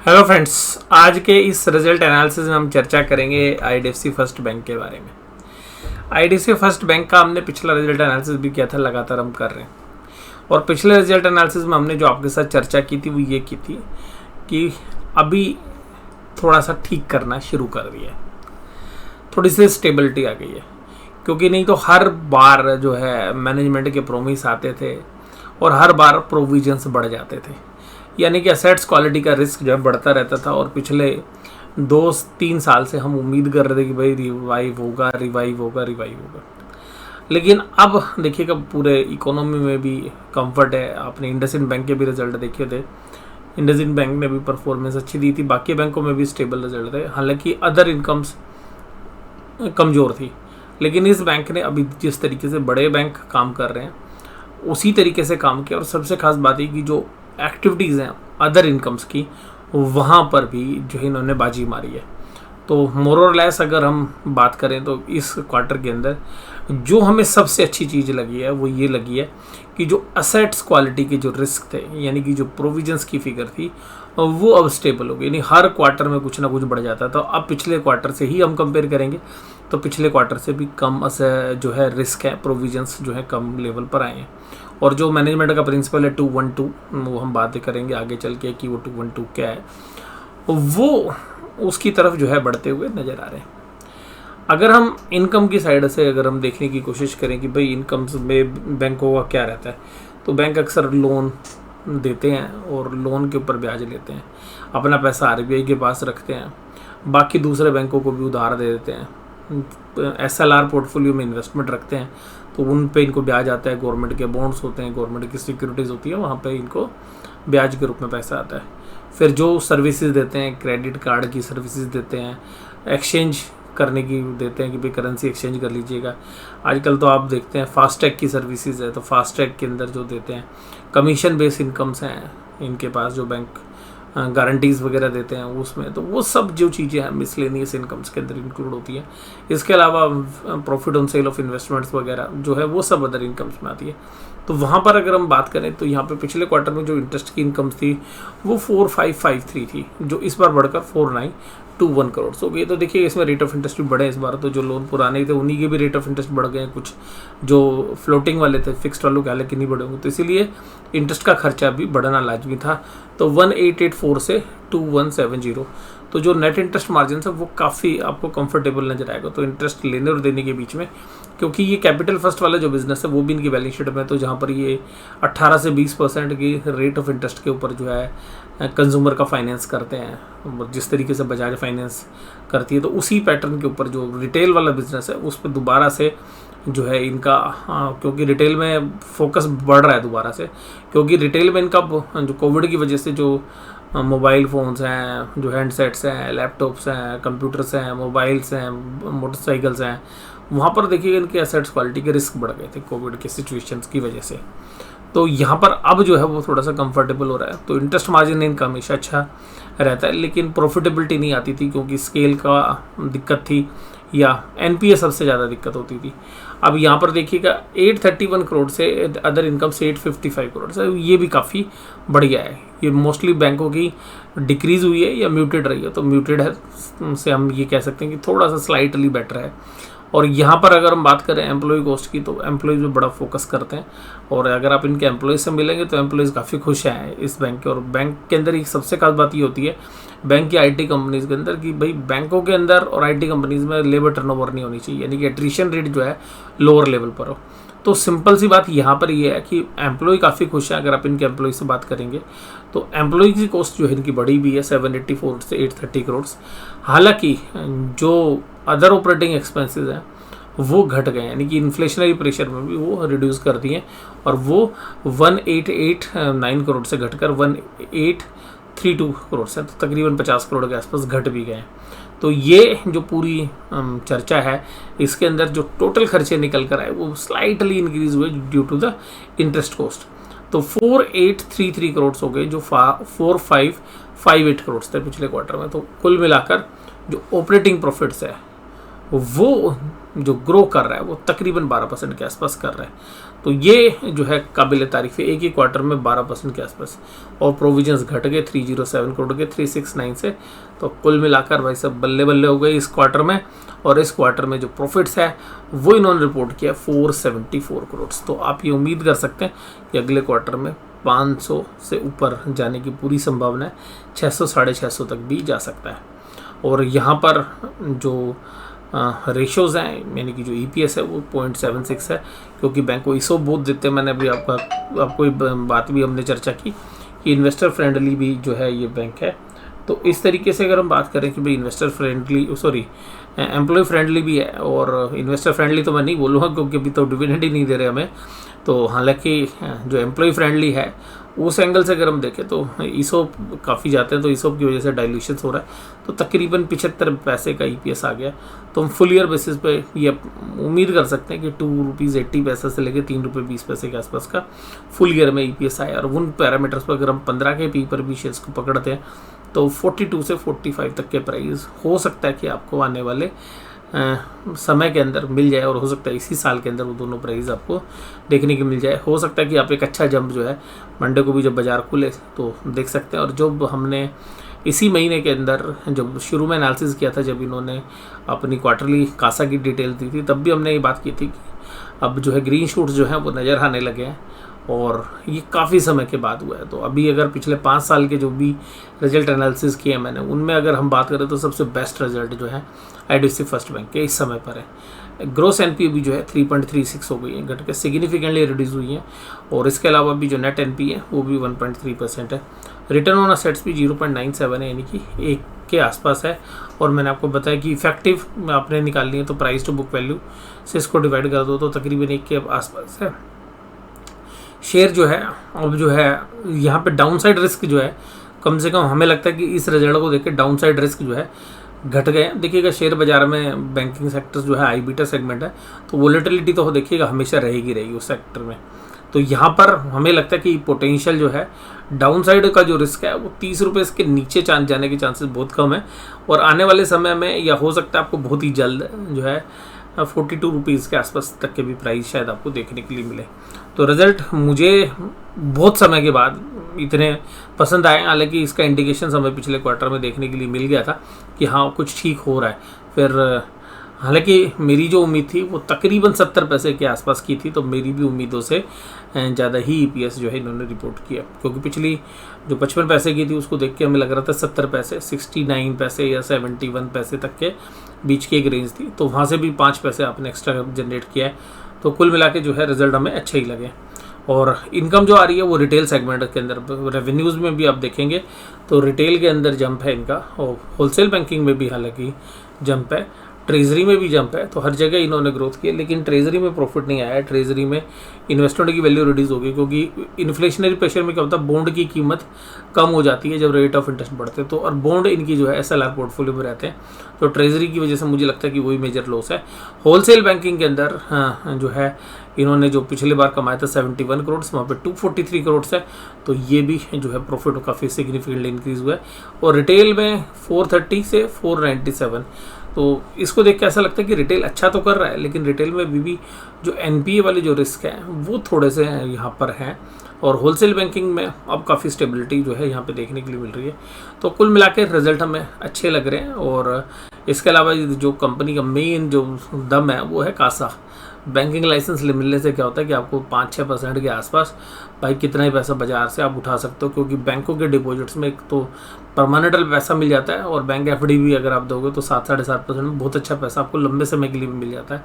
Hello friends, आज के इस रिजल्ट एनालिसिस में हम चर्चा करेंगे आईडीएफसी फर्स्ट बैंक के बारे में। आईडीएफसी फर्स्ट बैंक का हमने पिछला रिजल्ट एनालिसिस भी किया था, लगातार हम कर रहे हैं। और पिछले रिजल्ट एनालिसिस में हमने जो आपके साथ चर्चा की थी वो ये की थी कि अभी थोड़ा सा ठीक करना शुरू कर दिया है, थोड़ी सी स्टेबिलिटी आ गई है। क्योंकि नहीं तो हर बार जो है मैनेजमेंट के प्रोमिस आते थे और हर बार प्रोविजंस बढ़ जाते थे, यानी कि असेट्स क्वालिटी का रिस्क जो है बढ़ता रहता था। और पिछले 2-3 साल से हम उम्मीद कर रहे थे कि भाई रिवाइव होगा। लेकिन अब देखिएगा पूरे इकोनॉमी में भी कंफर्ट है। आपने इंडसइंड बैंक के भी रिजल्ट देखे थे, इंडसइंड बैंक ने भी परफॉर्मेंस अच्छी दी थी, बाकी बैंकों में भी स्टेबल रिजल्ट थे। हालांकि अदर इनकम्स कमज़ोर थी, लेकिन इस बैंक ने अभी जिस तरीके से बड़े बैंक काम कर रहे हैं उसी तरीके से काम किया। और सबसे खास बात है कि जो एक्टिविटीज़ हैं अदर इनकम्स की, वहाँ पर भी जो है इन्होंने बाजी मारी है। तो मोर और लेस अगर हम बात करें तो इस क्वार्टर के अंदर जो हमें सबसे अच्छी चीज़ लगी है वो ये लगी है कि जो असेट्स क्वालिटी के जो रिस्क थे, यानी कि जो प्रोविजंस की फिगर थी, वो अब स्टेबल हो गई। यानी हर क्वार्टर में कुछ ना कुछ बढ़ जाता था। तो अब पिछले क्वार्टर से ही हम कंपेयर करेंगे तो पिछले क्वार्टर से भी कम जो है रिस्क है, प्रोविजंस जो है कम लेवल पर आए हैं। और जो मैनेजमेंट का प्रिंसिपल है 2-1-2, वो हम बातें करेंगे आगे चल के कि वो 2-1-2 क्या है, वो उसकी तरफ जो है बढ़ते हुए नज़र आ रहे हैं। अगर हम इनकम की साइड से अगर हम देखने की कोशिश करें कि भाई इनकम्स में बैंकों का क्या रहता है, तो बैंक अक्सर लोन देते हैं और लोन के ऊपर ब्याज लेते हैं, अपना पैसा आरबीआई के पास रखते हैं, बाकी दूसरे बैंकों को भी उधार दे देते हैं, एसएलआर पोर्टफोलियो में इन्वेस्टमेंट रखते हैं तो उन पे इनको ब्याज आता है। गवर्नमेंट के बॉन्ड्स होते हैं, गवर्नमेंट की सिक्योरिटीज़ होती है, वहाँ पे इनको ब्याज के रूप में पैसा आता है। फिर जो सर्विसेज देते हैं, क्रेडिट कार्ड की सर्विसेज देते हैं, एक्सचेंज करने की देते हैं कि भाई करेंसी एक्सचेंज कर लीजिएगा। आजकल तो आप देखते हैं फास्टैग की सर्विसेज है, तो फास्टैग के अंदर जो देते हैं कमीशन बेस्ड इनकम्स हैं इनके पास, जो बैंक गारंटीज़ वगैरह देते हैं उसमें, तो वो सब जो चीज़ें हैं मिसलेनियस इनकम्स के अंदर इंक्लूड होती है। इसके अलावा profit on sale of investments वगैरह जो है वो सब अदर इनकम्स में आती है। तो वहाँ पर अगर हम बात करें तो यहाँ पे पिछले क्वार्टर में जो इंटरेस्ट की इनकम्स थी वो 4553 थी, जो इस बार बढ़कर 4921 करोड़ हो गई। तो देखिए इसमें रेट ऑफ इंटरेस्ट भी बढ़े इस बार। तो जो लोन पुराने थे उन्हीं के भी रेट ऑफ इंटरेस्ट बढ़ गए, कुछ जो फ्लोटिंग वाले थे फिक्स्ड वालों के हालांकि नहीं बढ़े होंगे, तो इसीलिए इंटरेस्ट का खर्चा भी बढ़ना लाजमी था। तो 1884 से 2170, तो जो नेट इंटरेस्ट मार्जिन है वो काफ़ी आपको कंफर्टेबल नजर आएगा। तो इंटरेस्ट लेने और देने के बीच में, क्योंकि ये कैपिटल फर्स्ट वाला जो बिजनेस है वो भी इनकी बैलेंस शीट में, तो जहाँ पर ये 18 से 20% की रेट ऑफ इंटरेस्ट के ऊपर जो है कंज्यूमर का फाइनेंस करते हैं, जिस तरीके से बजाज फाइनेंस करती है, तो उसी पैटर्न के ऊपर जो रिटेल वाला बिजनेस है उस पर दोबारा से जो है इनका, क्योंकि रिटेल में फोकस बढ़ रहा है दोबारा से, क्योंकि रिटेल में इनका जो कोविड की वजह से जो मोबाइल फ़ोन्स हैं, जो हैंडसेट्स हैं, लैपटॉप्स हैं, कंप्यूटर्स हैं, मोबाइल्स हैं, मोटरसाइकिल्स हैं, वहाँ पर देखिए इनके एसेट्स क्वालिटी के रिस्क बढ़ गए थे कोविड के सिचुएशंस की वजह से। तो यहाँ पर अब जो है वो थोड़ा सा कंफर्टेबल हो रहा है। तो इंटरेस्ट मार्जिन इनका हमेशा अच्छा रहता है, लेकिन प्रॉफिटेबिलिटी नहीं आती थी क्योंकि स्केल का दिक्कत थी या एनपीए सबसे ज़्यादा दिक्कत होती थी। अब यहाँ पर देखिएगा 831 करोड़ से अदर इनकम से 855 करोड़ से, ये भी काफ़ी बढ़िया है। ये मोस्टली बैंकों की डिक्रीज़ हुई है या म्यूटेड रही है, तो म्यूटेड है से हम ये कह सकते हैं कि थोड़ा सा स्लाइटली बेटर है। और यहाँ पर अगर हम बात करें एम्प्लॉय कॉस्ट की, तो एम्प्लॉयज़ में बड़ा फोकस करते हैं, और अगर आप इनके एम्प्लॉयज़ से मिलेंगे तो एम्प्लॉयज़ काफ़ी खुश हैं इस बैंक के। और बैंक के अंदर एक सबसे खास बात ये होती है बैंक की आईटी कंपनीज़ के अंदर कि भाई बैंकों के अंदर और आईटी कंपनीज़ में लेबर टर्नओवर नहीं होनी चाहिए, यानी कि एट्रिशन रेट जो है लोअर लेवल पर हो। तो सिंपल सी बात यहाँ पर ये है कि एम्प्लॉय काफ़ी खुश है। अगर आप इनके एम्प्लॉय से बात करेंगे तो एम्प्लॉय की कॉस्ट जो है इनकी बढ़ी भी है 784 से 830 करोड़। हालांकि जो अदर ऑपरेटिंग एक्सपेंसेस हैं वो घट गए, यानी कि इन्फ्लेशनरी प्रेशर में भी वो रिड्यूस कर दिए और वो 1889 करोड़ से घटकर 1832 करोड़ से, तो तकरीबन 50 करोड़ के आसपास घट भी गए। तो ये जो पूरी चर्चा है इसके अंदर जो टोटल खर्चे निकल कर आए वो स्लाइटली इंक्रीज हुए due to the interest cost. तो 4833 करोड़ हो गए जो 4558 करोड़ थे पिछले क्वार्टर में। तो कुल मिलाकर जो ऑपरेटिंग प्रॉफिट्स है वो जो ग्रो कर रहा है वो तकरीबन 12% के आसपास कर रहा है। तो ये जो है काबिल तारीफ है, एक ही क्वार्टर में 12% के आसपास। और प्रोविजंस घट गए 307 करोड़ के 369 से। तो कुल मिलाकर भाई सब बल्ले बल्ले हो गए इस क्वार्टर में। और इस क्वार्टर में जो प्रॉफिट्स है वो इन्होंने रिपोर्ट किया 474 करोड़। तो आप ये उम्मीद कर सकते हैं कि अगले क्वार्टर में 500 से ऊपर जाने की पूरी संभावना है, 600 साढ़े 600 तक भी जा सकता है। और यहाँ पर जो रेशोज़ हैं, यानी कि जो EPS है वो 0.76 है, क्योंकि बैंक को ISOP बहुत देते हैं। मैंने अभी आपको बात भी हमने चर्चा की कि इन्वेस्टर फ्रेंडली भी जो है ये बैंक है। तो इस तरीके से अगर हम बात करें कि भाई इन्वेस्टर फ्रेंडली एम्प्लॉय फ्रेंडली भी है, और इन्वेस्टर फ्रेंडली तो मैं नहीं बोलूँगा क्योंकि अभी तो डिविडेंड ही नहीं दे रहे हमें। तो हालांकि जो एम्प्लॉय फ्रेंडली है उस एंगल से अगर हम देखें तो ESOP काफ़ी जाते हैं, तो ESOP की वजह से डाइल्यूशन हो रहा है। तो तकरीबन 75 पैसे का EPS आ गया। तो हम फुल ईयर बेसिस पे ये उम्मीद कर सकते हैं कि ₹2.80 से लेकर ₹3.20 के आसपास का फुल ईयर में EPS आया। और उन पैरामीटर्स पर अगर हम 15 के पी पर भी शेयर्स को पकड़ते हैं तो 42 से 45 तक के प्राइस हो सकता है कि आपको आने वाले समय के अंदर मिल जाए। और हो सकता है इसी साल के अंदर वो दोनों प्राइस आपको देखने की मिल जाए। हो सकता है कि आप एक अच्छा जंप जो है मंडे को भी जब बाजार खुले तो देख सकते हैं। और जब हमने इसी महीने के अंदर जब शुरू में एनालिसिस किया था, जब इन्होंने अपनी क्वार्टरली कासा की डिटेल दी थी, तब भी हमने ये बात की थी कि अब जो है ग्रीन शूट्स जो हैं वो नज़र आने लगे हैं। और ये काफ़ी समय के बाद हुआ है। तो अभी अगर पिछले 5 साल के जो भी रिजल्ट एनालिसिस किए हैं मैंने, उनमें अगर हम बात करें तो सबसे बेस्ट रिजल्ट जो है IDFC फर्स्ट बैंक के इस समय पर है। ग्रोस NPA भी जो है 3.36 हो गई है, घट के सिग्निफिकेंटली रिड्यूस हुई है। और इसके अलावा भी जो नेट NPA है वो भी 1.3% है। रिटर्न ऑन असेट्स भी 0.97 है, यानी कि 1 के आसपास है। और मैंने आपको बताया कि इफेक्टिव आपने निकालनी है तो प्राइस टू बुक वैल्यू से इसको डिवाइड कर दो तो तकरीबन 1 के आसपास है। शेयर जो है अब जो है यहाँ पे डाउनसाइड रिस्क जो है कम से कम हमें लगता है कि इस रिजल्ट को देख के डाउनसाइड रिस्क जो है घट गए। देखिएगा शेयर बाजार में बैंकिंग सेक्टर जो है आई बीटा सेगमेंट है, तो वोलेटिलिटी तो देखिएगा हमेशा रहेगी उस सेक्टर में। तो यहाँ पर हमें लगता है कि पोटेंशियल जो है डाउनसाइड का जो रिस्क है वो 30 रुपये के नीचे जाने के चांसेस बहुत कम है। और आने वाले समय में या हो सकता है आपको बहुत ही जल्द जो है 42 रुपीज़ के आसपास तक के भी प्राइस शायद आपको देखने के लिए मिले। तो रिज़ल्ट मुझे बहुत समय के बाद इतने पसंद आए। हालांकि इसका इंडिकेशन हमें पिछले क्वार्टर में देखने के लिए मिल गया था कि हाँ कुछ ठीक हो रहा है। फिर हालांकि मेरी जो उम्मीद थी वो तकरीबन 70 पैसे के आसपास की थी, तो मेरी भी उम्मीदों से ज़्यादा ही EPS जो है इन्होंने रिपोर्ट किया। क्योंकि पिछली जो 55 पैसे की थी उसको देख के हमें लग रहा था 70 पैसे 69 पैसे या 71 पैसे तक के बीच की एक रेंज थी। तो वहाँ से भी 5 पैसे आपने एक्स्ट्रा जनरेट किया है। तो कुल मिला के जो है रिजल्ट हमें अच्छे ही लगे। और इनकम जो आ रही है वो रिटेल सेगमेंट के अंदर, रेवेन्यूज़ में भी आप देखेंगे तो रिटेल के अंदर जंप है इनका, और होलसेल बैंकिंग में भी हालांकि जंप है, ट्रेजरी में भी जंप है। तो हर जगह इन्होंने ग्रोथ की है, लेकिन ट्रेजरी में प्रॉफिट नहीं आया है। ट्रेजरी में इन्वेस्टमेंट की वैल्यू रिड्यूस हो गई, क्योंकि इन्फ्लेशनरी प्रेशर में क्या होता है बॉन्ड की कीमत कम हो जाती है जब रेट ऑफ इंटरेस्ट बढ़ते हैं। तो और बॉन्ड इनकी जो है SLR पोर्टफोलियो में रहते हैं, तो ट्रेजरी की वजह से मुझे लगता है कि वही मेजर लॉस है। होलसेल बैंकिंग के अंदर जो है इन्होंने जो पिछली बार कमाया था 71 करोड़, वहाँ पे 243 करोड़ है। तो ये भी जो है प्रॉफिट काफ़ी सिग्निफिकेंटली इंक्रीज हुआ है। और रिटेल में 430 से 497, तो इसको देख के ऐसा लगता है कि रिटेल अच्छा तो कर रहा है, लेकिन रिटेल में भी जो NPA वाले जो रिस्क हैं वो थोड़े से यहाँ पर हैं। और होलसेल बैंकिंग में अब काफ़ी स्टेबिलिटी जो है यहाँ पे देखने के लिए मिल रही है। तो कुल मिला के रिजल्ट हमें अच्छे लग रहे हैं। और इसके अलावा जो कंपनी का मेन जो दम है वो है कासा। बैंकिंग लाइसेंस मिलने से क्या होता है कि आपको 5-6% के आसपास भाई कितना ही पैसा बाजार से आप उठा सकते हो, क्योंकि बैंकों के डिपॉजिट्स में एक तो परमानेंट पैसा मिल जाता है, और बैंक FD भी अगर आप दोगे तो 7-7.5% में बहुत अच्छा पैसा आपको लंबे समय के लिए भी मिल जाता है।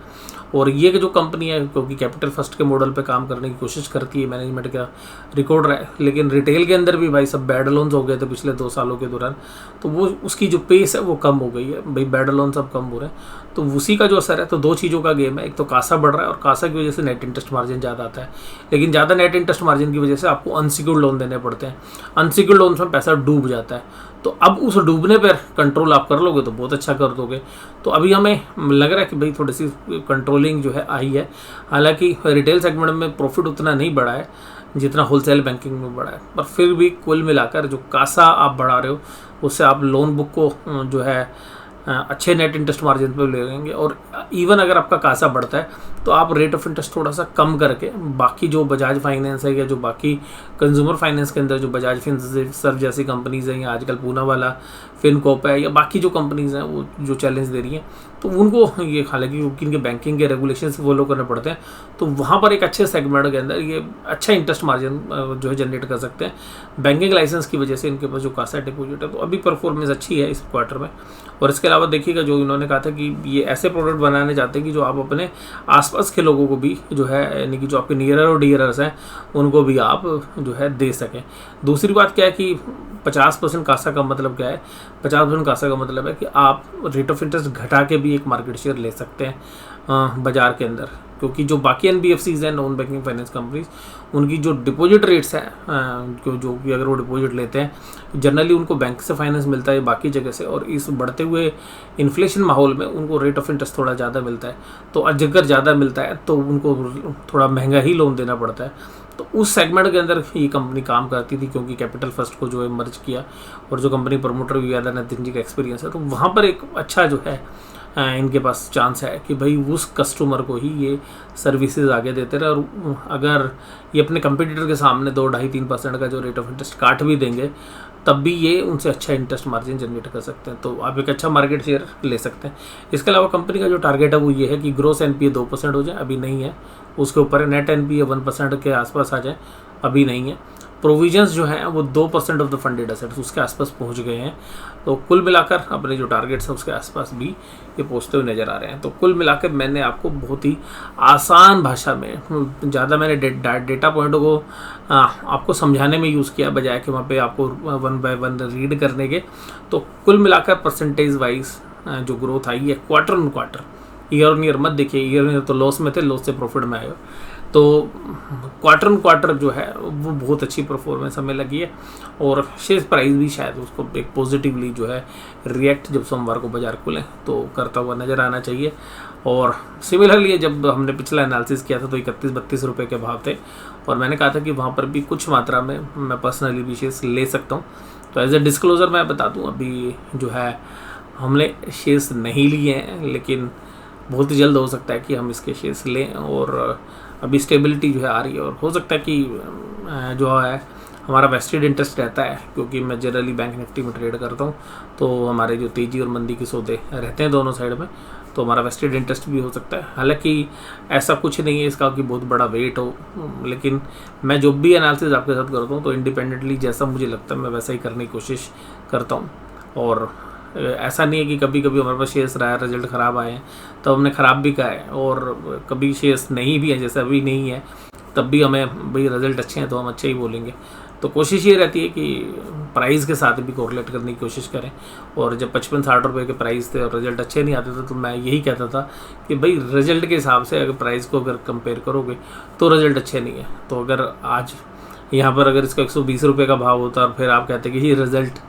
और ये जो कंपनी है क्योंकि कैपिटल फर्स्ट के मॉडल पे काम करने की कोशिश करती है, मैनेजमेंट का रिकॉर्ड रहा है, लेकिन रिटेल के अंदर भी भाई सब बैड लोन्स हो गए थे पिछले 2 सालों के दौरान, तो वो उसकी जो पेस है वो कम हो गई है भाई, बैड लोन सब कम हो रहे हैं। तो उसी का जो असर है, तो 2 चीज़ों का गेम है, एक तो कासा बढ़ रहा है और कासा की वजह से नेट इंटरेस्ट मार्जिन ज़्यादा आता है, लेकिन ज़्यादा नेट इंटरेस्ट मार्जिन की वजह से आपको अनसिक्योर्ड लोन देने पड़ते हैं। अनसिक्योर्ड लोन में पैसा डूब जाता है, तो अब उस डूबने पर कंट्रोल आप कर लोगे तो बहुत अच्छा कर दोगे। तो अभी हमें लग रहा है कि भाई थोड़ी सी कंट्रोलिंग जो है आई है। हालांकि रिटेल सेगमेंट में प्रॉफिट उतना नहीं बढ़ा है जितना होलसेल बैंकिंग में बढ़ा है, पर फिर भी कुल मिलाकर जो कासा आप बढ़ा रहे हो उससे आप लोन बुक को जो है अच्छे नेट इंटरेस्ट मार्जिन पे ले लेंगे। और इवन अगर आपका कासा बढ़ता है तो आप रेट ऑफ इंटरेस्ट थोड़ा सा कम करके बाकी जो बजाज फाइनेंस है या जो बाकी कंज्यूमर फाइनेंस के अंदर जो बजाज फिनसर्व जैसी कंपनीज हैं या आजकल पूना वाला फिनकॉप है या बाकी जो कंपनीज हैं वो जो चैलेंज दे रही हैं, तो उनको ये हालांकि इनके बैंकिंग के रेगुलेशंस फॉलो करने पड़ते हैं, तो वहाँ पर एक अच्छे सेगमेंट के अंदर ये अच्छा इंटरेस्ट मार्जिन जो है जनरेट कर सकते हैं। बैंकिंग लाइसेंस की वजह से इनके पास जो कासा डिपॉजिट है तो अभी परफॉर्मेंस अच्छी है इस क्वार्टर में। और इसके अलावा देखिएगा जो इन्होंने कहा था कि ये ऐसे प्रोडक्ट बनाने चाहते हैं कि जो आप अपने आसपास के लोगों को भी जो है यानी कि जो आपके नियरर और डियरर्स हैं उनको भी आप जो है दे सकें। दूसरी बात क्या है कि 50% कासा का मतलब क्या है? 50% कासा का मतलब है कि आप रेट ऑफ इंटरेस्ट घटा के भी एक मार्केट शेयर ले सकते हैं बाजार के अंदर, क्योंकि जो बाकी NBFCs हैं, नॉन बैंकिंग फाइनेंस कंपनीज, उनकी जो डिपॉजिट रेट्स हैं जो कि अगर वो डिपॉजिट लेते हैं जनरली उनको बैंक से फाइनेंस मिलता है बाकी जगह से, और इस बढ़ते हुए इन्फ्लेशन माहौल में उनको रेट ऑफ इंटरेस्ट थोड़ा ज़्यादा मिलता है। तो अगर ज़्यादा मिलता है तो उनको थोड़ा महंगा ही लोन देना पड़ता है। तो उस सेगमेंट के अंदर ये कंपनी काम करती थी, क्योंकि कैपिटल फर्स्ट को जो है मर्ज किया और जो कंपनी प्रमोटर भी यादव नितिन जी का एक्सपीरियंस है, तो वहाँ पर एक अच्छा जो है इनके पास चांस है कि भाई उस कस्टमर को ही ये सर्विसेज आगे देते रहे। और अगर ये अपने कंपटीटर के सामने 2-2.5-3% का जो रेट ऑफ इंटरेस्ट काट भी देंगे तब भी ये उनसे अच्छा इंटरेस्ट मार्जिन जनरेट कर सकते हैं, तो आप एक अच्छा मार्केट शेयर ले सकते हैं। इसके अलावा कंपनी का जो टारगेट है वो ये है कि ग्रोस NPA 2% हो जाए, अभी नहीं है, उसके ऊपर है नेट NPA 1% के आसपास आ जाए, अभी नहीं है। प्रोविजंस जो हैं वो 2% ऑफ द फंडेड एसेट्स उसके आसपास पहुंच गए हैं। तो कुल मिलाकर अपने जो टारगेट्स हैं उसके आसपास भी ये पहुंचते हुए नज़र आ रहे हैं। तो कुल मिलाकर मैंने आपको बहुत ही आसान भाषा में, ज़्यादा मैंने डेटा पॉइंटों को आपको समझाने में यूज़ किया बजाय कि वहाँ पे आपको 1 बाय 1 रीड करने के। तो कुल मिलाकर परसेंटेज वाइज जो ग्रोथ आई है quarter on quarter, year on year मत देखिए, ईयर ऑन ईयर तो लॉस में थे, लॉस से प्रॉफिट में आए, तो क्वार्टर ऑन क्वार्टर जो है वो बहुत अच्छी परफॉर्मेंस हमें लगी है। और शेयर प्राइस भी शायद उसको एक पॉजिटिवली जो है रिएक्ट जब सोमवार को बाजार खुले तो करता हुआ नज़र आना चाहिए। और सिमिलरली जब हमने पिछला एनालिसिस किया था तो 31-32 रुपये के भाव थे, और मैंने कहा था कि वहाँ पर भी कुछ मात्रा में मैं पर्सनली भी शेयर्स ले सकता हूँ। तो एज ए डिस्क्लोज़र मैं बता दूँ, अभी जो है हमने शेयर्स नहीं लिए हैं, लेकिन बहुत ही जल्द हो सकता है कि हम इसके शेयर्स लें। और अभी स्टेबिलिटी जो है आ रही है, और हो सकता है कि जो है हमारा वेस्टेड इंटरेस्ट रहता है, क्योंकि मैं जनरली बैंक निफ्टी में ट्रेड करता हूँ, तो हमारे जो तेज़ी और मंदी के सौदे रहते हैं दोनों साइड में, तो हमारा वेस्टेड इंटरेस्ट भी हो सकता है। हालांकि ऐसा कुछ नहीं है इसका कि बहुत बड़ा वेट हो, लेकिन मैं जो भी एनालिसिस आपके साथ करता हूँ तो इंडिपेंडेंटली जैसा मुझे लगता है मैं वैसा ही करने की कोशिश करता हूँ। और ऐसा नहीं है कि कभी कभी हमारे पास शेयर्स रहा है, रिजल्ट ख़राब आए हैं तो हमने ख़राब भी कहा है, और कभी शेयर्स नहीं भी है जैसे अभी नहीं है तब भी हमें भाई रिजल्ट अच्छे हैं तो हम अच्छे ही बोलेंगे। तो कोशिश ये रहती है कि प्राइस के साथ भी कोरिलेट करने की कोशिश करें। और जब 55-60 रुपये के प्राइस थे और रिजल्ट अच्छे नहीं आते थे तो मैं यही कहता था कि भाई रिजल्ट के हिसाब से अगर प्राइस को अगर कंपेयर करोगे तो रिजल्ट अच्छे नहीं है। तो अगर आज यहाँ पर अगर इसका 120 रुपये का भाव होता और फिर आप कहते कि ये रिजल्ट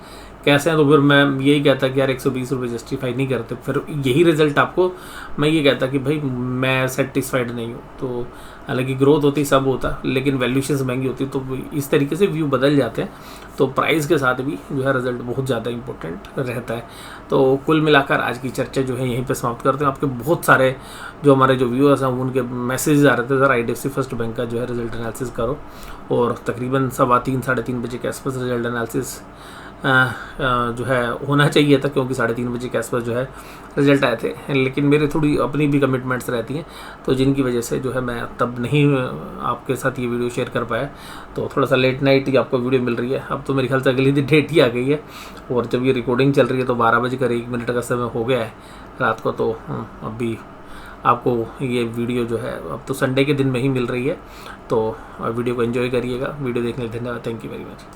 कैसे हैं, तो फिर मैं यही कहता कि यार 120 रुपये जस्टिफाई नहीं करते, फिर यही रिजल्ट आपको मैं ये कहता कि भाई मैं सेटिस्फाइड नहीं हूँ। तो हालांकि ग्रोथ होती सब होता, लेकिन वैल्यूशंस महंगी होती, तो इस तरीके से व्यू बदल जाते हैं। तो प्राइस के साथ भी जो है रिजल्ट बहुत ज़्यादा इंपॉर्टेंट रहता है। तो कुल मिलाकर आज की चर्चा जो है यहीं पे समाप्त करते हैं। आपके बहुत सारे जो हमारे जो व्यूअर्स हैं उनके मैसेज आ रहे थे, सर IDFC फर्स्ट बैंक का जो है रिजल्ट एनालिसिस करो, और तकरीबन 3:15-3:30 बजे के आसपास रिजल्ट एनालिसिस जो है होना चाहिए था, क्योंकि 3:30 बजे के आसपास जो है रिजल्ट आए थे। लेकिन मेरे थोड़ी अपनी भी कमिटमेंट्स रहती हैं, तो जिनकी वजह से जो है मैं तब नहीं आपके साथ ये वीडियो शेयर कर पाया। तो थोड़ा सा लेट नाइट ही आपको वीडियो मिल रही है। अब तो मेरे ख्याल से अगली दिन डेट ही आ गई है, और जब ये रिकॉर्डिंग चल रही है तो 12:01 का समय हो गया है रात को। तो अभी आपको ये वीडियो जो है अब तो संडे के दिन में ही मिल रही है। तो वीडियो को एंजॉय करिएगा। वीडियो देखने के लिए धन्यवाद। Thank you very much.